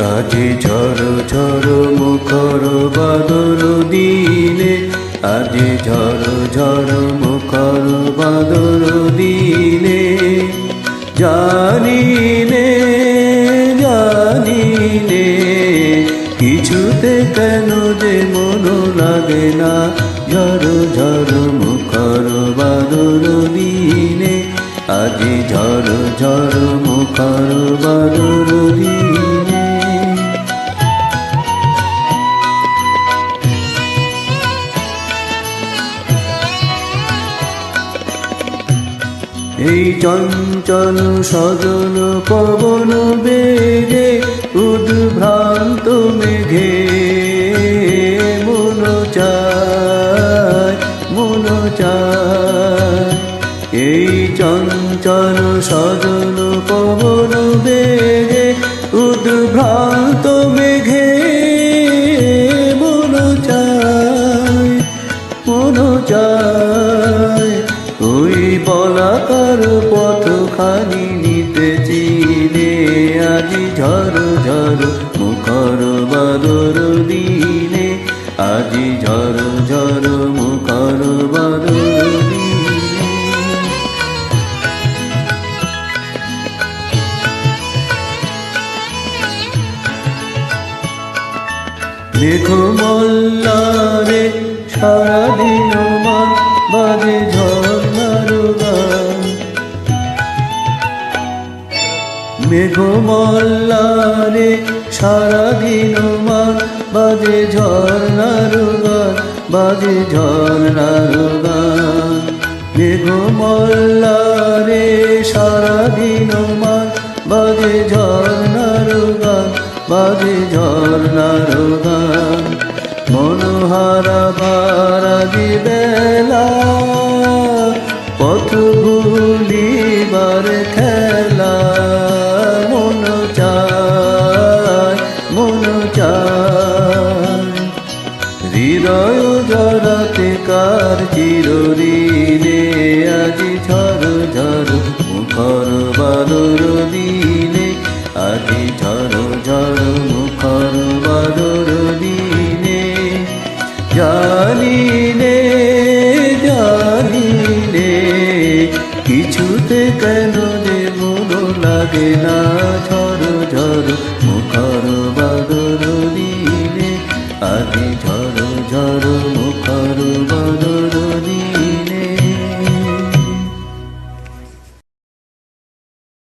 আজি ঝড় ঝড় মুখর বাদর দিনে, আজি ঝড় ঝড় মুখর বাদর দিনে, জানিলে জানিলে কিছুতে কেন যে মন লাগে না, ঝড় ঝড় মুখর বাদর দিনে, আজি ঝড় ঝড় মুখর বাদর দিনে। এই চঞ্চল সজল পবন বেগে উদ্ভ্রান্ত মেঘে মন চায় মন চায়, এই চঞ্চল সজল পবন বেগে উদ্ভ্রান্ত মেঘে মন চায় মন চায়, ওই বলাকার পথখানি নিতে চিনে, আজি ঝড় ঝড় মুখর বাদর দিনে, আজি ঝড় ঝড় মুখর বাদর দিনে। মেঘ মল্লারে সারাদিন মান বাজে ঝর্ণার গান, মেঘ মল্লারে সারাদিন মান বাজে ঝর্ণার গান, বাজে ঝর্ণার গান, মেঘ মল্লারে সারাদিন মান বাজে ঝর্ণার গান, বাজে ঝর্ণার গান। মনোহারা ভারাজি বেলা পথ ভুলিবার খেলা, মন চায় মন চায়, হৃদয় জড়াতে কার চিরঋণে, আজি ঝড় ঝড় মুখর বাদর দিনে, আজি ঝড় ঝড় মুখর বাদর দিনে, জানিলে জানিলে কিছুতে কেন যে মন লাগে না, ঝড় ঝড় মুখর বাদর দিনে, আজি ঝড় ঝড় মুখর বাদর